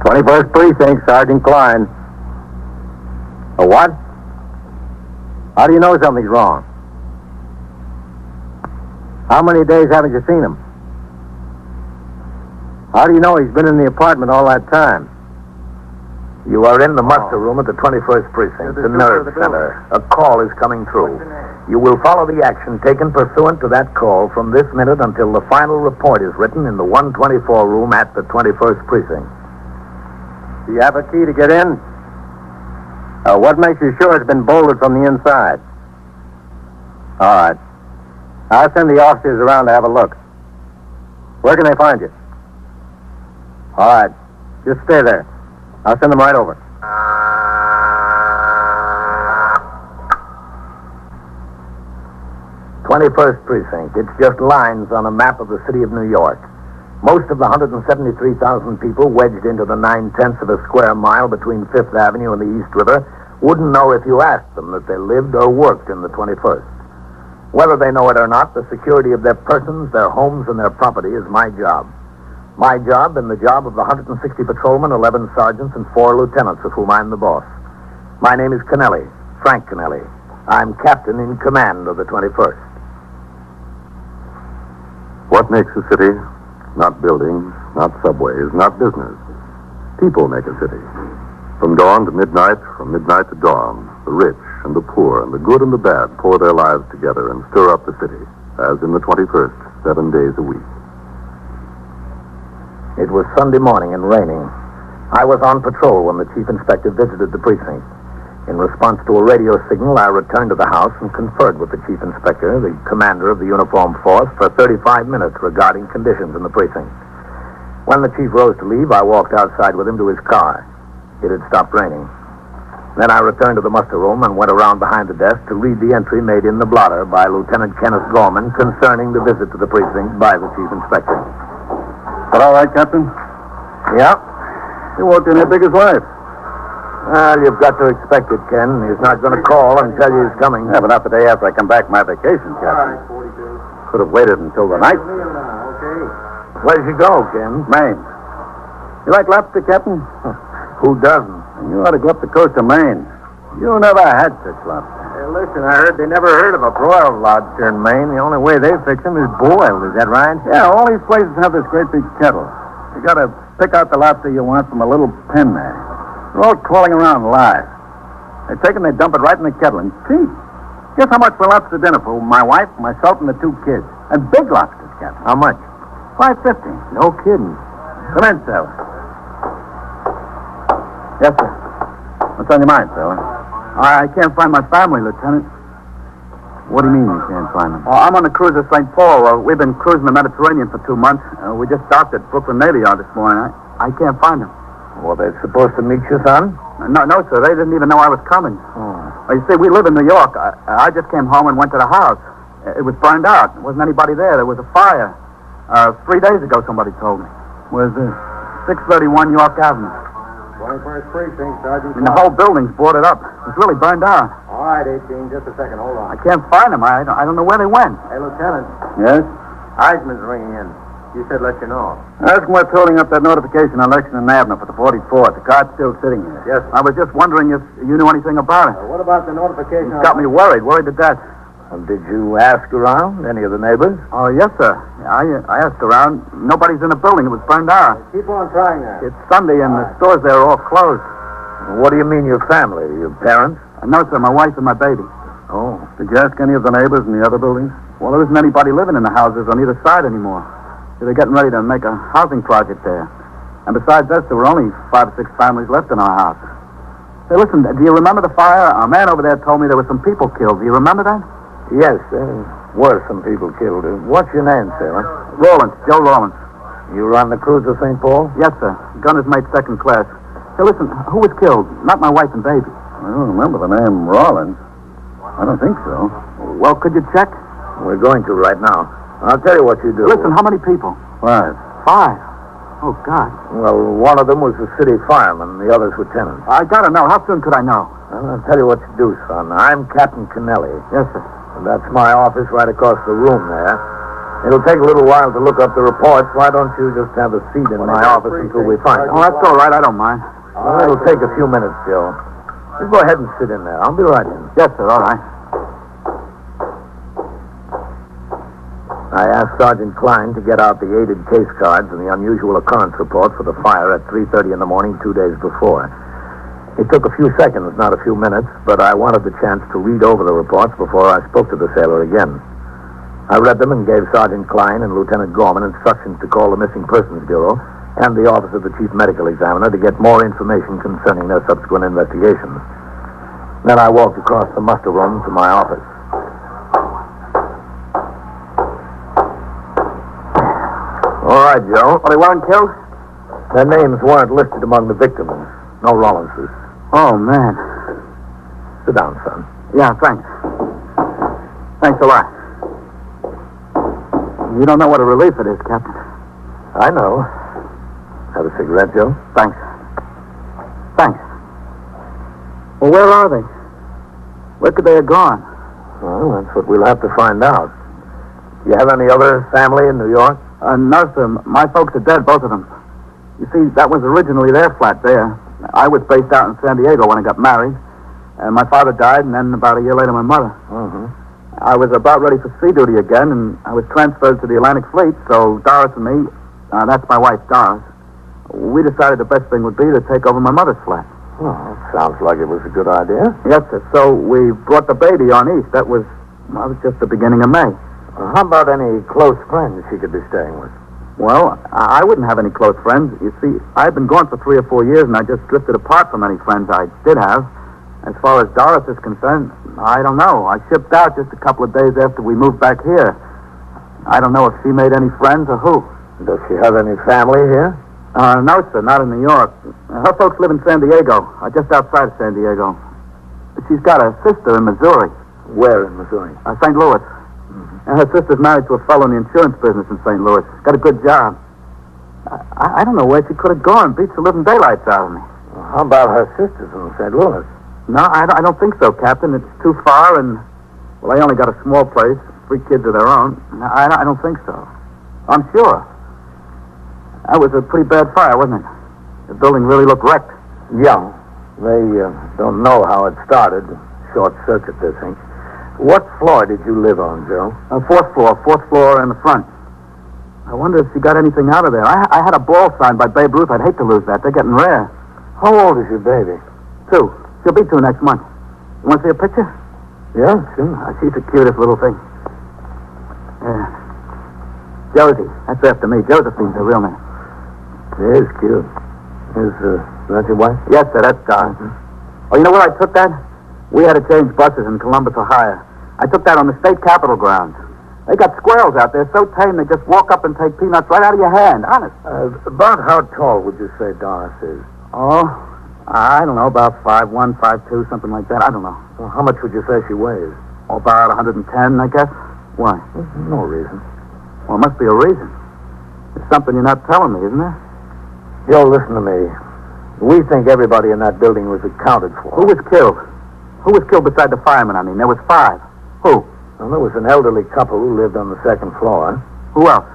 "21st Precinct, Sergeant Klein." "A what? How do you know something's wrong? How many days haven't you seen him? How do you know he's been in the apartment all that time?" You are in the muster room at the 21st Precinct, the nerve center. A call is coming through. You will follow the action taken pursuant to that call from this minute until the final report is written in the 124 room at the 21st Precinct. "Do you have a key to get in? What makes you sure it's been bolted from the inside?" "All right. I'll send the officers around to have a look. Where can they find you?" "All right. Just stay there. I'll send them right over." 21st Precinct. It's just lines on a map of the city of New York. Most of the 173,000 people wedged into the 9/10 of a square mile between 5th Avenue and the East River wouldn't know if you asked them that they lived or worked in the 21st. Whether they know it or not, the security of their persons, their homes, and their property is my job. My job and the job of the 160 patrolmen, 11 sergeants, and 4 lieutenants, of whom I'm the boss. My name is Kennelly, Frank Kennelly. I'm captain in command of the 21st. What makes a city? Not buildings, not subways, not business. People make a city. From dawn to midnight, from midnight to dawn, the rich and the poor and the good and the bad pour their lives together and stir up the city, as in the 21st, 7 days a week. It was Sunday morning and raining. I was on patrol when the chief inspector visited the precinct. In response to a radio signal, I returned to the house and conferred with the chief inspector, the commander of the uniformed force, for 35 minutes regarding conditions in the precinct. When the chief rose to leave, I walked outside with him to his car. It had stopped raining. Then I returned to the muster room and went around behind the desk to read the entry made in the blotter by Lieutenant Kenneth Gorman concerning the visit to the precinct by the chief inspector. "That all right, Captain?" Yeah? "You walked in here big as life." Well, you've got to expect it, Ken. He's not going to call and tell you he's coming. "Yeah, but not the day after I come back from my vacation, Captain. Could have waited until the night." Where'd you go, Ken? "Maine. You like lobster, Captain? Who doesn't? And you ought to go up the coast of Maine. You never had such lobster." Hey, listen, I heard they never heard of a broiled lobster in Maine. The only way they fix them is boiled. Is that right? Yeah, all these places have this great big kettle. You got to pick out the lobster you want from a little pen there. They're all crawling around live. They take and they dump it right in the kettle and cheap. Guess how much for lobster dinner for my wife, myself, and the 2 kids? And big lobsters, Captain. How much? $5.50. No kidding. Come in, fella. Yes, sir. What's on your mind, fella? I can't find my family, Lieutenant. What do you mean you can't find them? I'm on the cruiser St. Paul. We've been cruising the Mediterranean for 2 months. We just docked at Brooklyn Navy Yard this morning. I can't find them. Well, they're supposed to meet you, son? No, sir. They didn't even know I was coming. Oh. You see, we live in New York. I just came home and went to the house. It was burned out. There wasn't anybody there. There was a fire. 3 days ago, somebody told me. Where's this? 631 York Avenue. 21st Precinct, Sergeant. And the whole building's boarded up. It's really burned out. All right, 18, just a second. Hold on. I can't find them. I don't know where they went. Hey, Lieutenant. Yes? Eisman's ringing in. You said let you know. Ask him what's holding up that notification on Lexington Avenue for the 44th. The car's still sitting here. Yes. I was just wondering if you knew anything about it. What about the notification? It's got me worried to death. Did you ask around, any of the neighbors? Oh, yes, sir. I asked around. Nobody's in the building. It was burned out. Keep on trying that. It's Sunday, and the stores there are all closed. What do you mean, your family? Your parents? No, sir, my wife and my baby. Oh. Did you ask any of the neighbors in the other buildings? Well, there isn't anybody living in the houses on either side anymore. They're getting ready to make a housing project there. And besides us, there were only 5 or 6 families left in our house. Hey, listen, do you remember the fire? A man over there told me there were some people killed. Do you remember that? Yes, there were some people killed. What's your name, sailor? Rawlins, Joe Rawlins. You run the cruiser St. Paul? Yes, sir. Gunner's mate 2nd class. Hey, listen, who was killed? Not my wife and baby. I don't remember the name Rawlins. I don't think so. Well, could you check? We're going to right now. I'll tell you what you do. Listen, how many people? 5. 5. Oh, God. Well, one of them was the city fireman. The others were tenants. I gotta know. How soon could I know? I'll tell you what to do, son. I'm Captain Kennelly. Yes, sir. And that's my office right across the room there. It'll take a little while to look up the reports. Why don't you just have a seat in my office until we find Oh, them? that's all right. I don't mind. Well, it'll take a few minutes, Joe. You go ahead and sit in there. I'll be right in. Yes, sir. All right. I asked Sergeant Klein to get out the aided case cards and the unusual occurrence report for the fire at 3:30 in the morning 2 days before. It took a few seconds, not a few minutes, but I wanted the chance to read over the reports before I spoke to the sailor again. I read them and gave Sergeant Klein and Lieutenant Gorman instructions to call the Missing Persons Bureau and the Office of the Chief Medical Examiner to get more information concerning their subsequent investigations. Then I walked across the muster room to my office. All right, Joe. Well, they weren't killed? Their names weren't listed among the victims. No Rawlinses. Oh, man. Sit down, son. Yeah, thanks. Thanks a lot. You don't know what a relief it is, Captain. I know. Have a cigarette, Joe? Thanks. Thanks. Well, where are they? Where could they have gone? Well, that's what we'll have to find out. You have any other family in New York? No, sir. My folks are dead, both of them. You see, that was originally their flat there. I was based out in San Diego when I got married. And my father died, and then about a year later, my mother. Mm-hmm. I was about ready for sea duty again, and I was transferred to the Atlantic Fleet, so Doris and me, that's my wife, Doris, we decided the best thing would be to take over my mother's flat. Well, sounds like it was a good idea. Yes, sir. So we brought the baby on east. That was just the beginning of May. How about any close friends she could be staying with? Well, I wouldn't have any close friends. You see, I've been gone for 3 or 4 years, and I just drifted apart from any friends I did have. As far as Doris is concerned, I don't know. I shipped out just a couple of days after we moved back here. I don't know if she made any friends or who. Does she have any family here? No, sir, not in New York. Her folks live in San Diego, just outside of San Diego. She's got a sister in Missouri. Where in Missouri? St. Louis. And her sister's married to a fellow in the insurance business in St. Louis. Got a good job. I don't know where she could have gone. Beats the living daylights out of me. Well, how about her sisters in St. Louis? No, I don't think so, Captain. It's too far, and, well, they only got a small place. 3 kids of their own. I don't think so. I'm sure. That was a pretty bad fire, wasn't it? The building really looked wrecked. Yeah. They don't know how it started. Short circuit, they think. What floor did you live on, Joe? 4th floor in the front. I wonder if she got anything out of there. I had a ball signed by Babe Ruth. I'd hate to lose that. They're getting rare. How old is your baby? 2. She'll be 2 next month. You want to see a picture? Yeah, sure. She's the cutest little thing. Yeah. Josie. That's after me. Josephine's her real name. It is cute. Is that your wife? Yes, sir. That's Doris. Oh, you know where I took that? We had to change buses in Columbus, Ohio. I took that on the state capitol grounds. They got squirrels out there so tame they just walk up and take peanuts right out of your hand. Honest. About how tall would you say Doris is? Oh, I don't know. About 5'1", 5'2", something like that. I don't know. Well, how much would you say she weighs? Oh, about 110, I guess. Why? No reason. Well, it must be a reason. There's something you're not telling me, isn't there? Joe, listen to me. We think everybody in that building was accounted for. Who was killed? Who was killed beside the fireman, I mean? There was 5. Who? Well, there was an elderly couple who lived on the 2nd floor. Who else?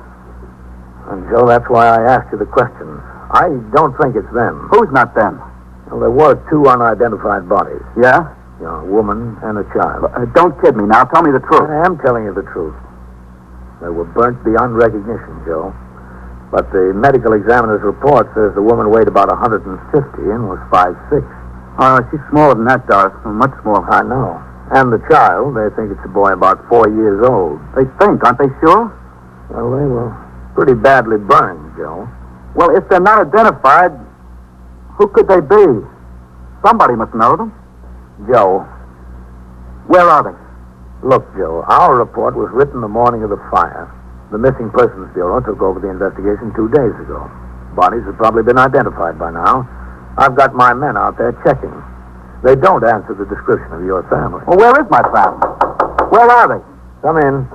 And, Joe, that's why I asked you the questions. I don't think it's them. Who's not them? Well, there were 2 unidentified bodies. Yeah? You know, a woman and a child. Don't kid me now. Tell me the truth. I am telling you the truth. They were burnt beyond recognition, Joe. But the medical examiner's report says the woman weighed about 150 and was 5'6". Oh, she's smaller than that, Doris. Much smaller. I know. And the child, they think it's a boy about 4 years old. They think, aren't they sure? Well, they were pretty badly burned, Joe. Well, if they're not identified, who could they be? Somebody must know them. Joe. Where are they? Look, Joe, our report was written the morning of the fire. The Missing Persons Bureau took over the investigation 2 days ago. Bodies have probably been identified by now. I've got my men out there checking. They don't answer the description of your family. Well, where is my family? Where are they? Come in.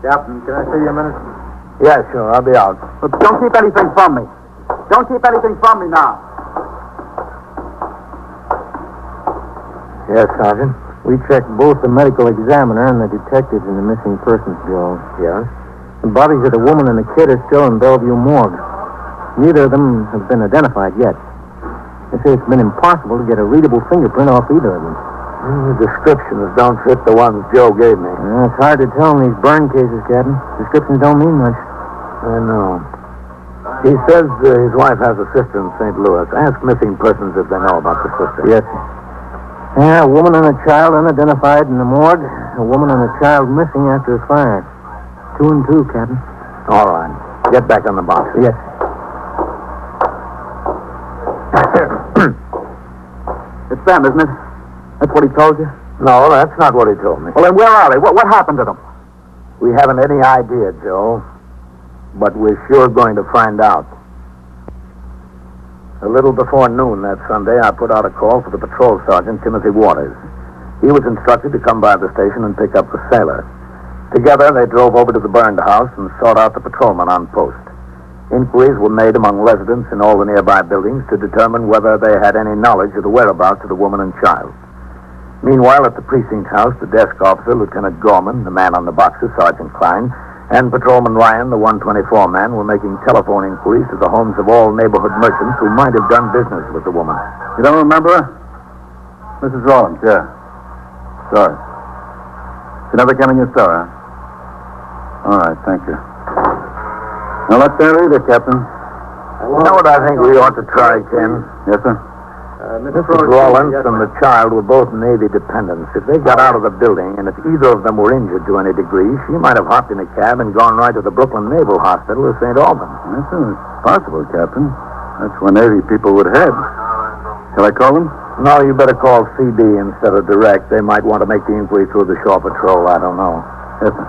Captain, can I see you a minute? Yeah, sure. I'll be out. But don't keep anything from me. Don't keep anything from me now. Yes, Sergeant. We checked both the medical examiner and the detectives in the Missing Persons Bureau. Yes? The bodies of the woman and the kid are still in Bellevue morgue. Neither of them have been identified yet. They say it's been impossible to get a readable fingerprint off either of them. The descriptions don't fit the ones Joe gave me. It's hard to tell in these burn cases, Captain. Descriptions don't mean much. I know. He says his wife has a sister in St. Louis. Ask missing persons if they know about the sister. Yes. Yeah, a woman and a child unidentified in the morgue. A woman and a child missing after a fire. 2 and 2, Captain. All right. Get back on the box. Yes. It's them, isn't it? That's what he told you? No, that's not what he told me. Well, then where are they? What happened to them? We haven't any idea, Joe. But we're sure going to find out. A little before noon that Sunday, I put out a call for the patrol sergeant, Timothy Waters. He was instructed to come by the station and pick up the sailor. Together, they drove over to the burned house and sought out the patrolman on post. Inquiries were made among residents in all the nearby buildings to determine whether they had any knowledge of the whereabouts of the woman and child. Meanwhile, at the precinct house, the desk officer, Lieutenant Gorman, the man on the boxes, Sergeant Klein, and Patrolman Ryan, the 124 man, were making telephone inquiries to the homes of all neighborhood merchants who might have done business with the woman. You don't remember her? Mrs. Rawlins, yeah. Sorry. She never came in your store, huh? All right, thank you. Now, let's there either, Captain. You know what I think we ought to try, Ken? Yes, sir? Mrs. Rawlins and the child were both Navy dependents. If they got out of the building, and if either of them were injured to any degree, she might have hopped in a cab and gone right to the Brooklyn Naval Hospital or St. Albans. Yes, sir. It's possible, Captain. That's where Navy people would head. Shall I call them? No, you better call CB instead of direct. They might want to make the inquiry through the shore patrol. I don't know. Yes, sir.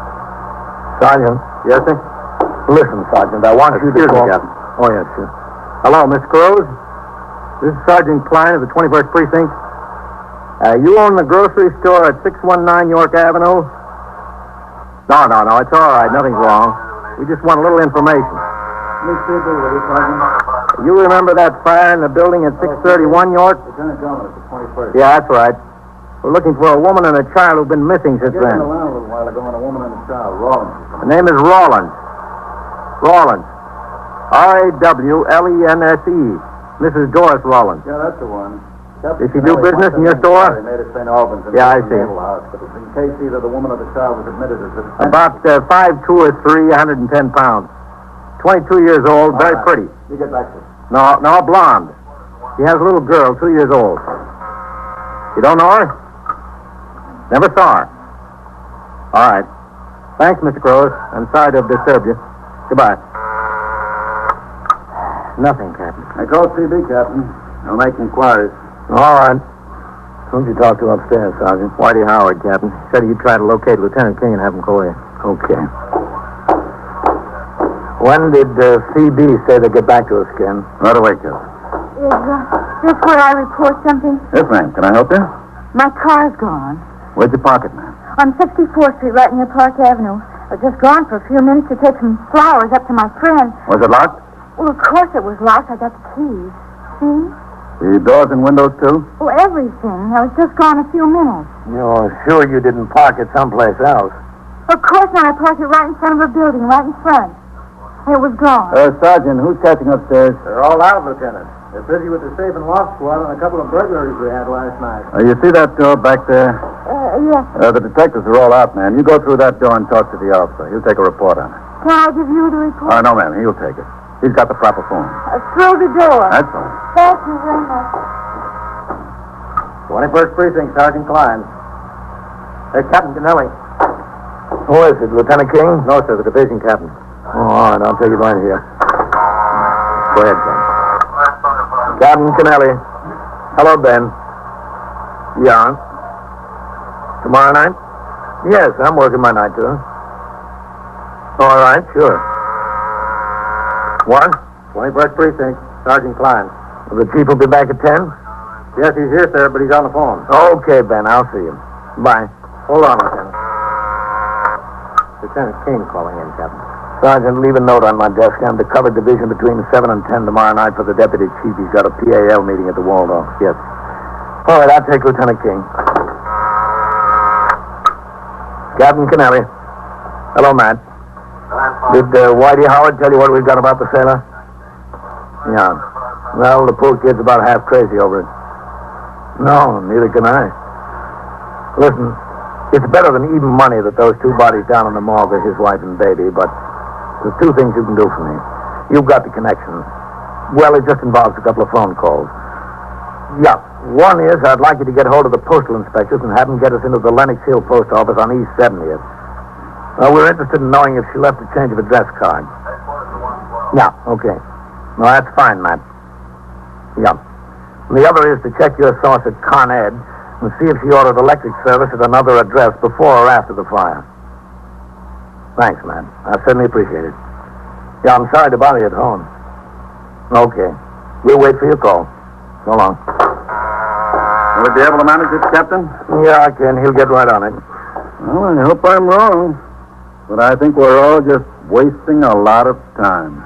Sergeant. Yes, sir? Listen, Sergeant, I want you to Excuse me, call... Captain. Oh, yes, sir. Hello, Miss Cruz. This is Sergeant Klein of the 21st Precinct. You own the grocery store at 619 York Avenue? No, it's all right. Nothing's wrong. We just want a little information. Miss CB, will you, Sergeant? You remember that fire in the building at 631 York? Lieutenant Gorman at the 21st. Yeah, that's right. We're looking for a woman and a child who've been missing since Getting then. around a little while ago on a woman and a child, Rawlins. The name is Rawlins. Rawlins. Rawlense. Mrs. Doris Rawlins. Yeah, that's the one. Does she do business in your store? They made at St. Albans and Yeah, I the see. Naval Hospital. In case either the woman or the child was admitted as a... About 5'2" or 3, 110 pounds. 22 years old, very pretty. You get back to it. No, blonde. She has a little girl, 2 years old. You don't know her? Never saw her. All right. Thanks, Mr. Cruz. I'm sorry to have disturbed you. Goodbye. Nothing, Captain. I called CB, Captain. I'll make inquiries. All right. Who'd you talk to upstairs, Sergeant? Whitey Howard, Captain. Said you'd try to locate Lieutenant King and have him call you. Okay. When did CB say they'd get back to us, Ken? Right away, Captain. Is this where I report something? Yes, ma'am. Can I help you? My car's gone. Where'd you park it, ma'am? On 64th Street, right near Park Avenue. I was just gone for a few minutes to take some flowers up to my friend. Was it locked? Well, of course it was locked. I got the keys. See? The doors and windows, too? Oh, everything. I was just gone a few minutes. You're sure you didn't park it someplace else? Of course not. I parked it right in front of a building, right in front. It was gone. Sergeant, who's catching upstairs? They're all out, Lieutenant. They're busy with the safe and lock squad on a couple of burglaries we had last night. You see that door back there? Yes. The detectives are all out, ma'am. You go through that door and talk to the officer. He'll take a report on it. Can I give you the report? No, ma'am. He'll take it. He's got the proper phone. Through the door. That's all. Thank you very much. 21st Precinct, Sergeant Klein. There's Captain Kennelly. Who is it, Lieutenant King? No, sir, the division captain. Oh, all right, I'll take it right here. Go ahead, Ken. Captain Kennelly. Hello, Ben. Yeah. Tomorrow night? Yes, I'm working my night, too. All right, sure. What? 21st Precinct, Sergeant Klein. The chief will be back at 10? Yes, he's here, sir, but he's on the phone. Okay, Ben, I'll see you. Bye. Hold on, Lieutenant. Lieutenant King calling in, Captain. Sergeant, leave a note on my desk. I'm to cover division between 7 and 10 tomorrow night for the deputy chief. He's got a PAL meeting at the Waldorf. Yes. All right, I'll take Lieutenant King. Captain Kennelly. Hello, Matt. Did Whitey Howard tell you what we've got about the sailor? Yeah. Well, the poor kid's about half crazy over it. No, neither can I. Listen, it's better than even money that those two bodies down in the morgue are his wife and baby, but there's two things you can do for me. You've got the connections. Well, it just involves a couple of phone calls. Yeah. One is I'd like you to get hold of the postal inspectors and have them get us into the Lenox Hill post office on East 70th. We're interested in knowing if she left a change of address card. Yeah, okay. No, that's fine, Matt. Yeah. And the other is to check your source at Con Ed and see if she ordered electric service at another address before or after the fire. Thanks, Matt. I certainly appreciate it. Yeah, I'm sorry to bother you at home. Okay. We'll wait for your call. So long. Will you be able to manage it, Captain? Yeah, I can. He'll get right on it. Well, I hope I'm wrong. But I think we're all just wasting a lot of time.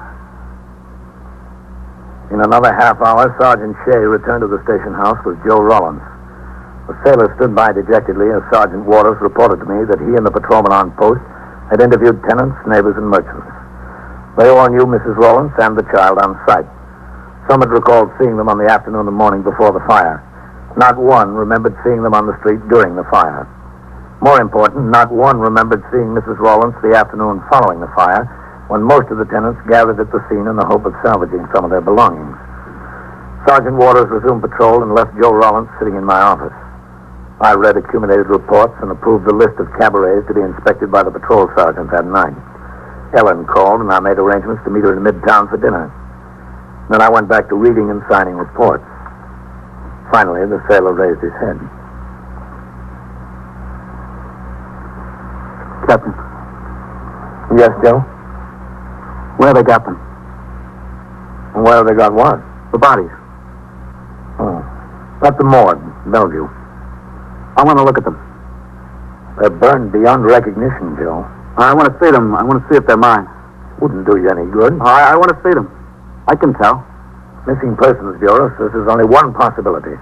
In another half hour, Sergeant Shea returned to the station house with Joe Rawlins. The sailor stood by dejectedly as Sergeant Waters reported to me that he and the patrolman on post had interviewed tenants, neighbors, and merchants. They all knew Mrs. Rawlins and the child on sight. Some had recalled seeing them on the afternoon and morning before the fire. Not one remembered seeing them on the street during the fire. More important, not one remembered seeing Mrs. Rawlins the afternoon following the fire, when most of the tenants gathered at the scene in the hope of salvaging some of their belongings. Sergeant Waters resumed patrol and left Joe Rawlins sitting in my office. I read accumulated reports and approved the list of cabarets to be inspected by the patrol sergeant that night. Ellen called, and I made arrangements to meet her in Midtown for dinner. Then I went back to reading and signing reports. Finally, the sailor raised his head. Captain, Yes, Joe? where they got them? And where have they got what? The bodies. Oh. At the morgue, Bellevue. I want to look at them. They're burned beyond recognition, Joe. I want to see them. I want to see if they're mine. Wouldn't do you any good. I want to see them. I can tell. Missing Persons Bureau says there's only one possibility.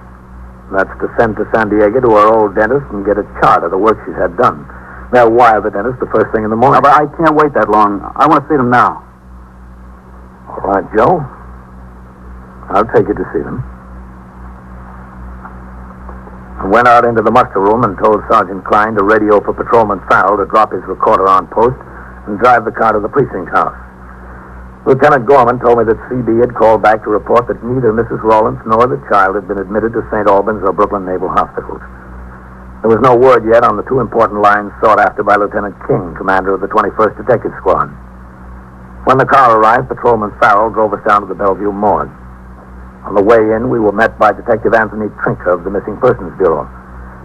That's to send to San Diego to our old dentist and get a chart of the work she's had done. They'll wire the dentist the first thing in the morning. But I can't wait that long. I want to see them now. All right, Joe. I'll take you to see them. I went out into the muster room and told Sergeant Klein to radio for Patrolman Farrell to drop his recorder on post and drive the car to the precinct house. Lieutenant Gorman told me that CB had called back to report that neither Mrs. Rawlins nor the child had been admitted to St. Albans or Brooklyn Naval Hospitals. There was no word yet on the two important lines sought after by Lieutenant King, commander of the 21st Detective Squad. When the car arrived, Patrolman Farrell drove us down to the Bellevue morgue. On the way in, we were met by Detective Anthony Trinker of the Missing Persons Bureau.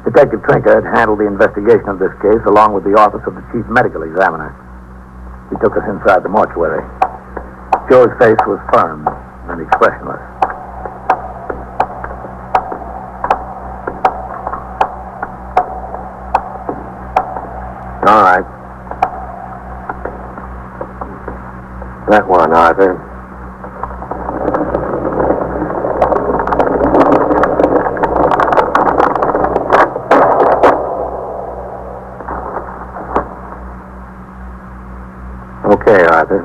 Detective Trinker had handled the investigation of this case along with the office of the Chief Medical Examiner. He took us inside the mortuary. Joe's face was firm and expressionless. All right. That one, Arthur. Okay, Arthur.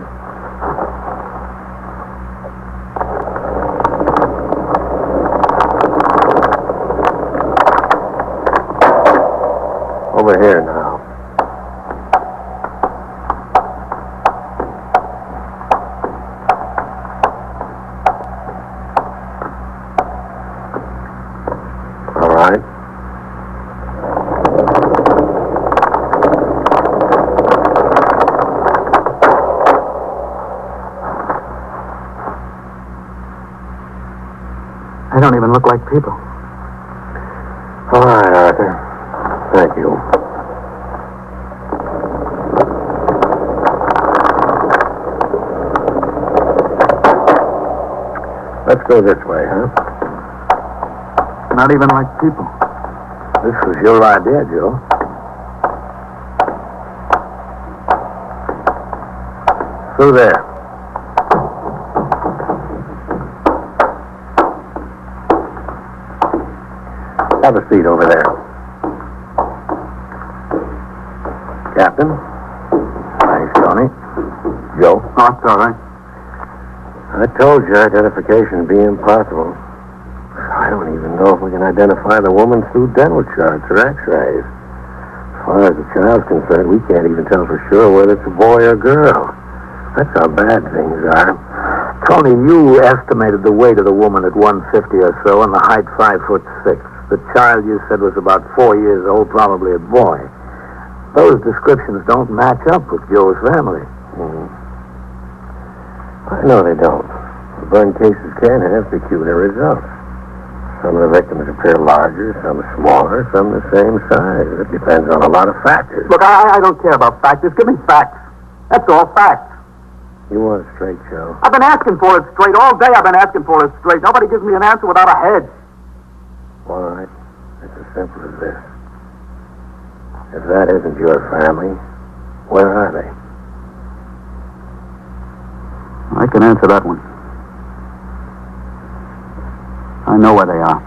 Over here now. All right. They don't even look like people. All right, Arthur. Thank you. Let's go this way, huh? Not even like people. This was your idea, Joe. Through there. Have a seat over there. Captain. Thanks, Tony. Joe? Oh, it's all right. I told you identification would be impossible. I don't even know if we can identify the woman through dental charts or x-rays. As far as the child's concerned, we can't even tell for sure whether it's a boy or girl. That's how bad things are. Tony, you estimated the weight of the woman at 150 or so and the height 5'6". The child you said was about 4 years old, probably a boy. Those descriptions don't match up with Joe's family. I know they don't. Burn cases can have peculiar results. Some of the victims appear larger, some smaller, some the same size. It depends on a lot of factors. Look, I don't care about facts. Just give me facts. That's all, facts. You want it straight, Joe? I've been asking for it straight. All day I've been asking for it straight. Nobody gives me an answer without a head. All right. It's as simple as this. If that isn't your family, where are they? I can answer that one. I know where they are.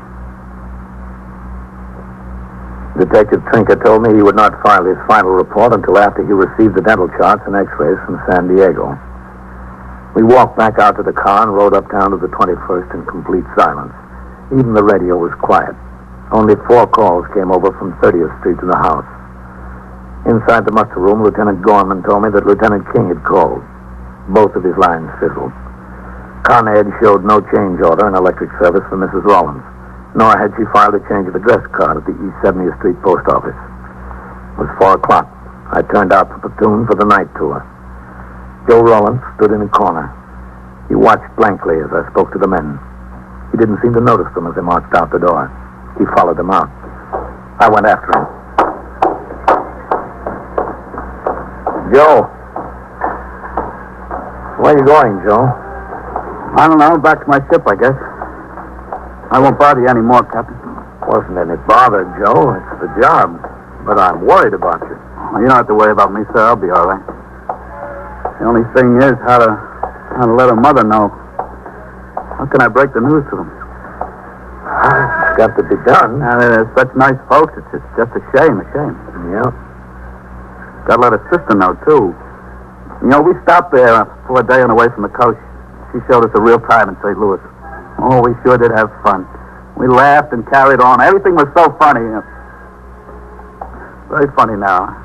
Detective Trinker told me he would not file his final report until after he received the dental charts and x-rays from San Diego. We walked back out to the car and rode uptown to the 21st in complete silence. Even the radio was quiet. Only 4 calls came over from 30th Street to the house. Inside the muster room, Lieutenant Gorman told me that Lieutenant King had called. Both of his lines fizzled. Con Ed showed no change order in electric service for Mrs. Rawlins, nor had she filed a change of address card at the East 70th Street post office. It was 4 o'clock. I turned out the platoon for the night tour. Joe Rawlins stood in a corner. He watched blankly as I spoke to the men. He didn't seem to notice them as they marched out the door. He followed them out. I went after him. Joe. Where are you going, Joe? I don't know. Back to my ship, I guess. I won't bother you anymore, Captain. Wasn't any bother, Joe. It's the job. But I'm worried about you. Well, you don't have to worry about me, sir. I'll be all right. The only thing is how to let her mother know. How can I break the news to them? It's got to be done. They're such nice folks. It's just a shame. Yeah. Got to let her sister know, too. You know, we stopped there for a day on the way from the coast. She showed us a real time in St. Louis. Oh, we sure did have fun. We laughed and carried on. Everything was so funny. Very funny now.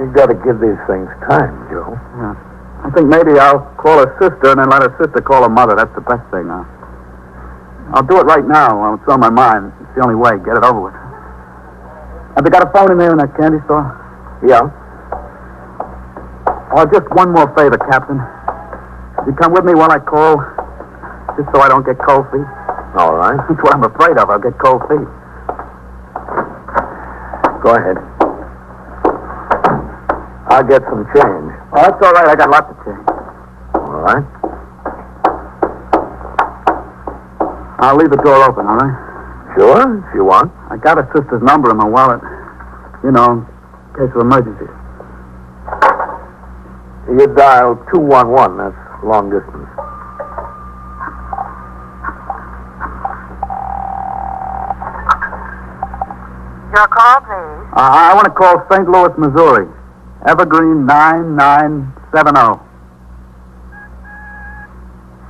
You've got to give these things time, Joe. Yeah. I think maybe I'll call her sister and then let her sister call her mother. That's the best thing. I'll do it right now while it's on my mind. It's the only way. Get it over with. Have they got a phone in there in that candy store? Yeah. Oh, just one more favor, Captain. You come with me while I call, just so I don't get cold feet. All right. That's what I'm afraid of. I'll get cold feet. Go ahead. I'll get some change. Oh, that's all right. I got lots of change. All right. I'll leave the door open, all right? Sure, if you want. I got a sister's number in my wallet. You know, in case of emergency. You dial 211. That's long distance. Your call, please. I want to call St. Louis, Missouri. Evergreen 9970.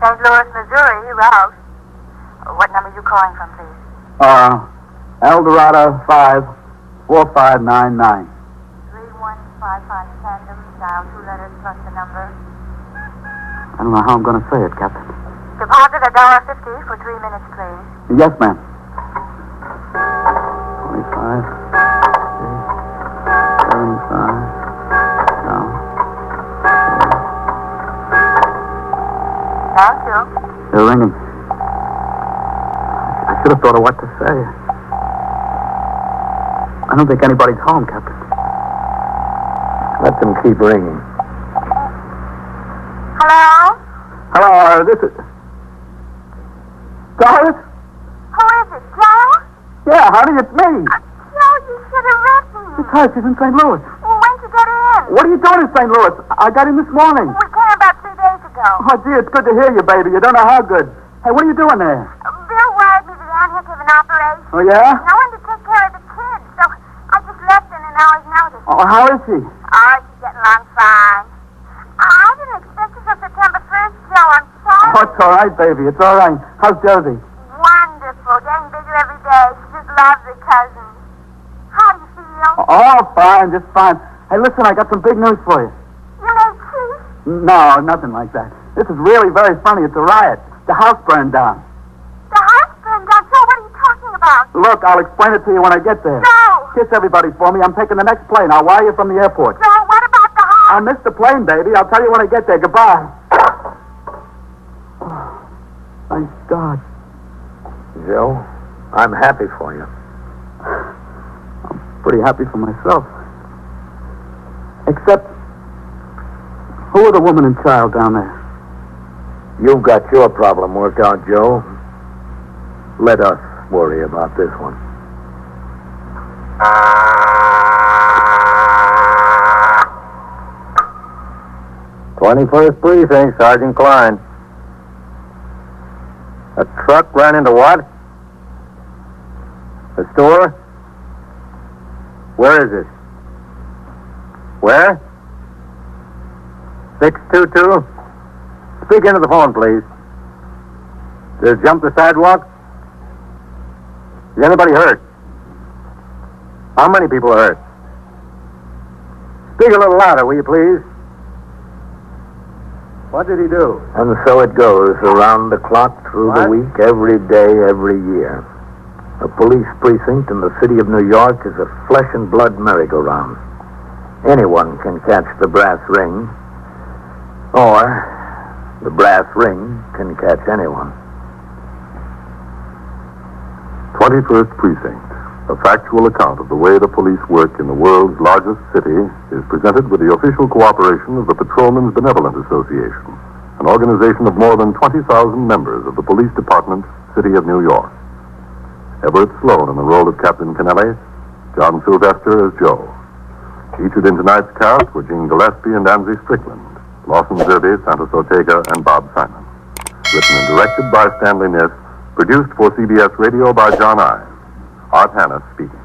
St. Louis, Missouri, route. What number are you calling from, please? Eldorado 54599. 3155 tandem, dial 2 letters plus the number. I don't know how I'm going to say it, Captain. Deposit $1.50 for 3 minutes, please. Yes, ma'am. 25, 75, no. Thank you. They're ringing. I should have thought of what to say. I don't think anybody's home, Captain. Let them keep ringing. Hello? Hello, this is... Doris? Who is it, Joe? Yeah, honey, it's me. Joe, you should have written. It's her. She's in St. Louis. When'd you get in? What are you doing in St. Louis? I got in this morning. We came about 3 days ago. Oh, gee, it's good to hear you, baby. You don't know how good. Hey, what are you doing there? Bill wired me that Aunt had to have an operation. Oh, yeah? No one to take care of the kids, so I just left in an hour's notice. Oh, how is she? Oh, she's getting along fine. I don't Oh, it's all right, baby. It's all right. How's Josie? Wonderful. Getting bigger every day. She just loves her cousin. How do you feel? Oh, fine, just fine. Hey, listen, I got some big news for you. You made peace? No, nothing like that. This is really very funny. It's a riot. The house burned down. The house burned down. Joe, what are you talking about? Look, I'll explain it to you when I get there. Joe! Kiss everybody for me. I'm taking the next plane. I'll wire you from the airport. Joe, what about the house? I missed the plane, baby. I'll tell you when I get there. Goodbye. Oh, thank God. Joe, I'm happy for you. I'm pretty happy for myself. Except, who are the woman and child down there? You've got your problem worked out, Joe. Let us worry about this one. 21st Precinct, Sergeant Klein. A truck ran into what? A store? Where is it? Where? 622? Speak into the phone, please. Did it jump the sidewalk? Is anybody hurt? How many people are hurt? Speak a little louder, will you, please? What did he do? And so it goes, around the clock, through the What? week, every day, every year. A police precinct in the city of New York is a flesh and blood merry-go-round. Anyone can catch the brass ring, or the brass ring can catch anyone. 21st Precinct, a factual account of the way the police work in the world's largest city, is presented with the official cooperation of the Patrolmen's Benevolent Association, an organization of more than 20,000 members of the Police Department, City of New York. Everett Sloan in the role of Captain Kennelly, John Sylvester as Joe. Featured in tonight's cast were Jean Gillespie and Anzie Strickland, Lawson Zerbe, Santos Ortega, and Bob Simon. Written and directed by Stanley Niss, produced for CBS Radio by John Ives. Art Hannes speaking.